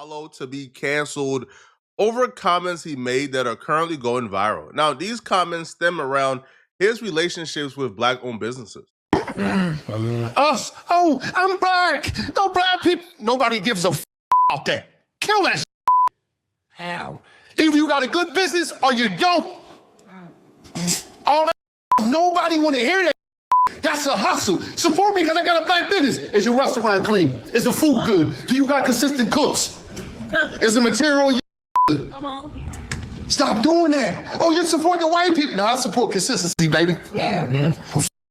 Wallo to be canceled over comments he made that are currently going viral. Now, these comments stem around his relationships with Black-owned businesses. I'm black. No black people. Nobody gives a out there. Kill that. How? Either you got a good business or you don't. All that. Nobody want to hear that. That's a hustle. Support me because I got a black business. Is your restaurant clean? Is the food good? Do you got consistent cooks? Is the material good? Come on. Stop doing that. Oh, you support the white people. No, I support consistency, baby. Yeah, man.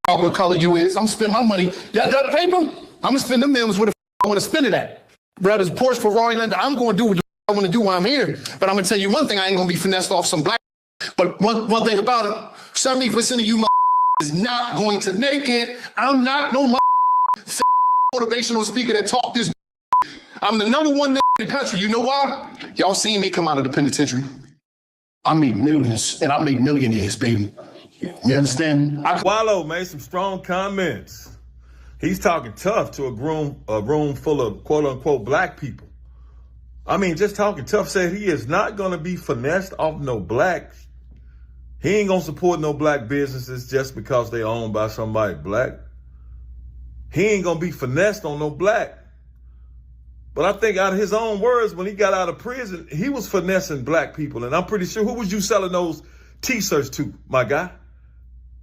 What color you is, I'm spending my money. Y'all got the paper? I'm gonna spend the millions where the I want to spend it at. Brothers, Porsche, Ferrari, I'm gonna do what I want to do while I'm here. But I'm gonna tell you one thing, I ain't gonna be finessed off some black. But one thing about it, 70% of you is not going to make it. I'm not no motivational speaker that talk this. I'm the #1 in the country. You know why? Y'all seen me come out of the penitentiary. I made millions, and I made millionaires, baby. You understand? Wallo made some strong comments. He's talking tough to a room full of quote-unquote black people. I mean, just talking tough, said he is not going to be finessed off no blacks. He ain't going to support no black businesses just because they owned by somebody black. He ain't going to be finessed on no black. But I think out of his own words, when he got out of prison, he was finessing black people. And I'm pretty sure, who was you selling those T-shirts to, my guy?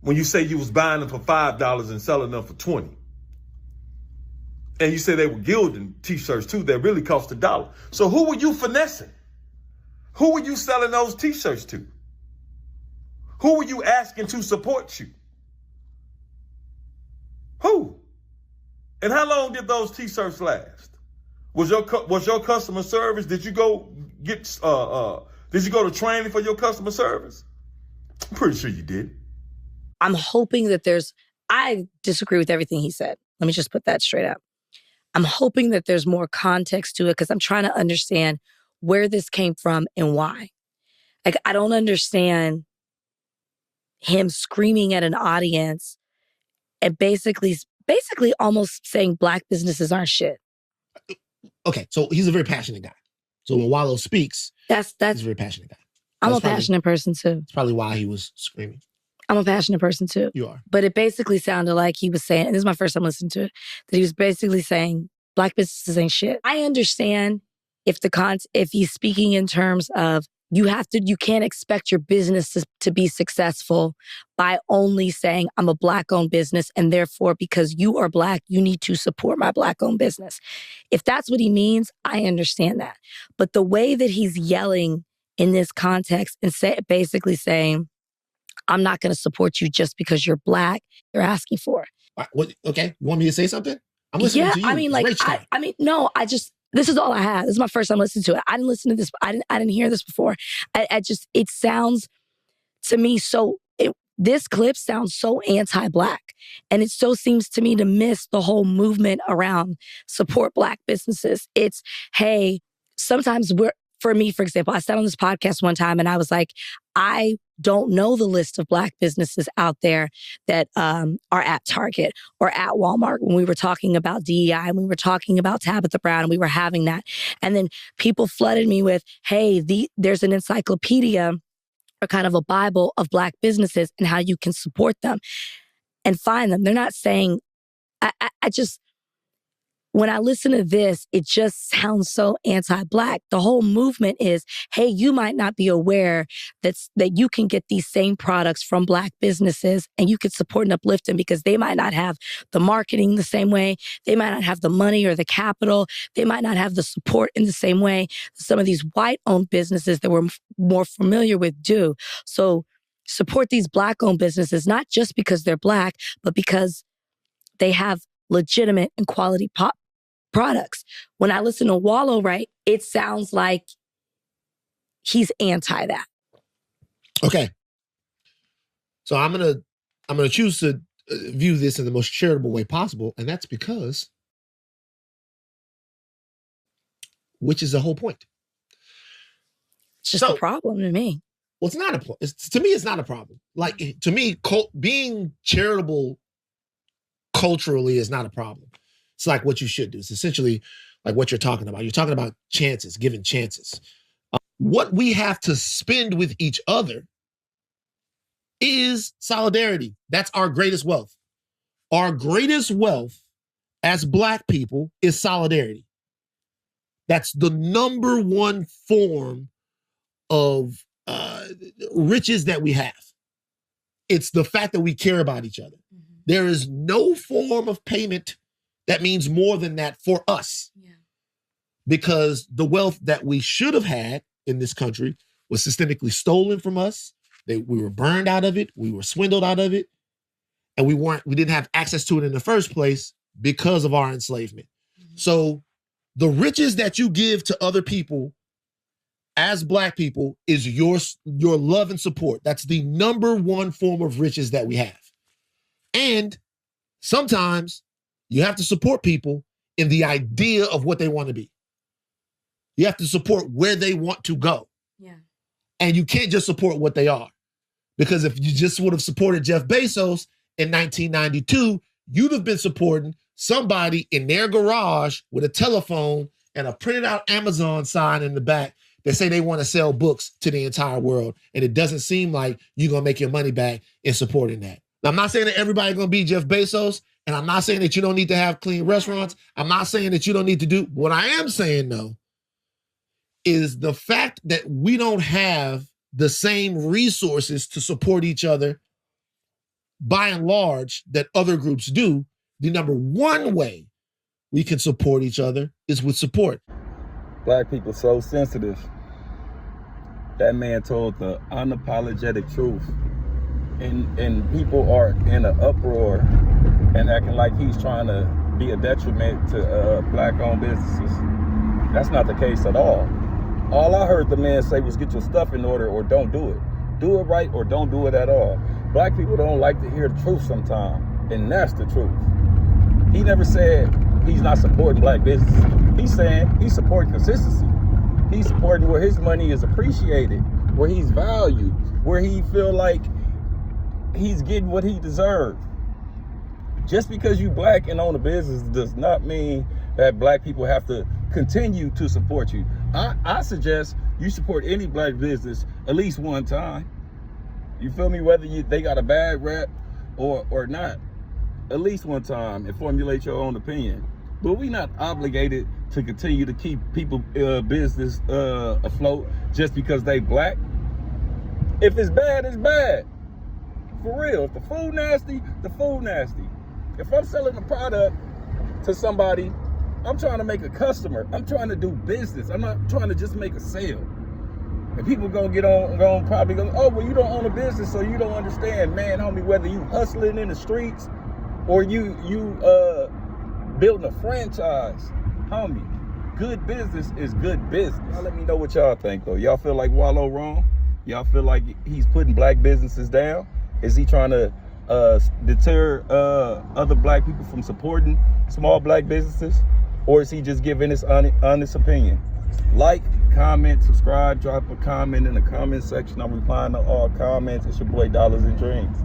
When you say you was buying them for $5 and selling them for $20. And you say they were gilding T-shirts too, that really cost $1. So who were you finessing? Who were you selling those T-shirts to? Who were you asking to support you? Who? And how long did those T-shirts last? Was your customer service? Did you go to training for your customer service? I'm pretty sure you did. I'm hoping that I disagree with everything he said. Let me just put that straight up. I'm hoping that there's more context to it because I'm trying to understand where this came from and why. Like, I don't understand him screaming at an audience and basically almost saying black businesses aren't shit. Okay, so he's a very passionate guy. So when Wallo speaks, he's a very passionate guy. I'm a passionate person too. That's probably why he was screaming. I'm a passionate person too. You are. But it basically sounded like he was saying, and this is my first time listening to it, that he was basically saying black businesses ain't shit. I understand if he's speaking in terms of you can't expect your business to be successful by only saying I'm a black-owned business and therefore because you are black, you need to support my black-owned business. If that's what he means, I understand that. But the way that he's yelling in this context and basically saying, I'm not going to support you just because you're black, you're asking for. Okay, you want me to say something? I'm listening to you. This is all I have. This is my first time listening to it. I didn't listen to this. I didn't hear this before. It sounds to me this clip sounds so anti-black. And it so seems to me to miss the whole movement around support black businesses. It's, hey, sometimes for me, for example, I sat on this podcast one time and I was like, I don't know the list of black businesses out there that are at Target or at Walmart when we were talking about DEI and we were talking about Tabitha Brown and we were having that. And then people flooded me with, hey, there's an encyclopedia or kind of a Bible of black businesses and how you can support them and find them. They're not saying, when I listen to this, it just sounds so anti-black. The whole movement is, hey, you might not be aware that you can get these same products from black businesses and you can support and uplift them because they might not have the marketing the same way. They might not have the money or the capital. They might not have the support in the same way some of these white-owned businesses that we're more familiar with do. So support these black-owned businesses, not just because they're black, but because they have legitimate and quality products. When I listen to Wallo, right, it sounds like he's anti that. Okay. So I'm gonna choose to view this in the most charitable way possible, and that's because, which is the whole point. It's just a problem to me. Well, it's not a problem. To me, it's not a problem. Like, to me, being charitable culturally is not a problem. It's like what you should do. It's essentially like what you're talking about. You're talking about chances, giving chances. What we have to spend with each other is solidarity. That's our greatest wealth. Our greatest wealth as Black people is solidarity. That's the number one form of riches that we have. It's the fact that we care about each other. Mm-hmm. There is no form of payment that means more than that for us. Yeah. Because the wealth that we should have had in this country was systemically stolen from us. We were burned out of it. We were swindled out of it. And we didn't have access to it in the first place because of our enslavement. Mm-hmm. So the riches that you give to other people as Black people is your love and support. That's the number one form of riches that we have. And sometimes you have to support people in the idea of what they want to be. You have to support where they want to go. Yeah. And you can't just support what they are. Because if you just would have supported Jeff Bezos in 1992, you'd have been supporting somebody in their garage with a telephone and a printed out Amazon sign in the back that say they want to sell books to the entire world. And it doesn't seem like you're going to make your money back in supporting that. Now, I'm not saying that everybody's going to be Jeff Bezos, and I'm not saying that you don't need to have clean restaurants. I'm not saying that you don't need to do. What I am saying, though, is the fact that we don't have the same resources to support each other by and large that other groups do. The number one way we can support each other is with support. Black people so sensitive. That man told the unapologetic truth. And people are in an uproar and acting like he's trying to be a detriment to Black-owned businesses. That's not the case at all. All I heard the man say was get your stuff in order or don't do it. Do it right or don't do it at all. Black people don't like to hear the truth sometimes, and that's the truth. He never said he's not supporting Black businesses. He's saying he's supporting consistency. He's supporting where his money is appreciated, where he's valued, where he feel like he's getting what he deserves. Just because you Black and own a business does not mean that Black people have to continue to support you. I suggest you support any Black business at least one time. You feel me? Whether they got a bad rep or not, at least one time and formulate your own opinion. But we not obligated to continue to keep people business afloat just because they Black. If it's bad, it's bad. For real. If the food nasty, the food nasty. If I'm selling a product to somebody, I'm trying to make a customer. I'm trying to do business. I'm not trying to just make a sale. And people gonna get on, probably go, oh, well, you don't own a business, so you don't understand. Man, homie, whether you hustling in the streets or you building a franchise, homie, good business is good business. Y'all let me know what y'all think, though. Y'all feel like Wallo wrong? Y'all feel like he's putting Black businesses down? Is he trying to deter other Black people from supporting small Black businesses? Or is he just giving his honest opinion? Like, comment, subscribe, drop a comment in the comment section. I'm replying to all comments. It's your boy Dollars and Dreams.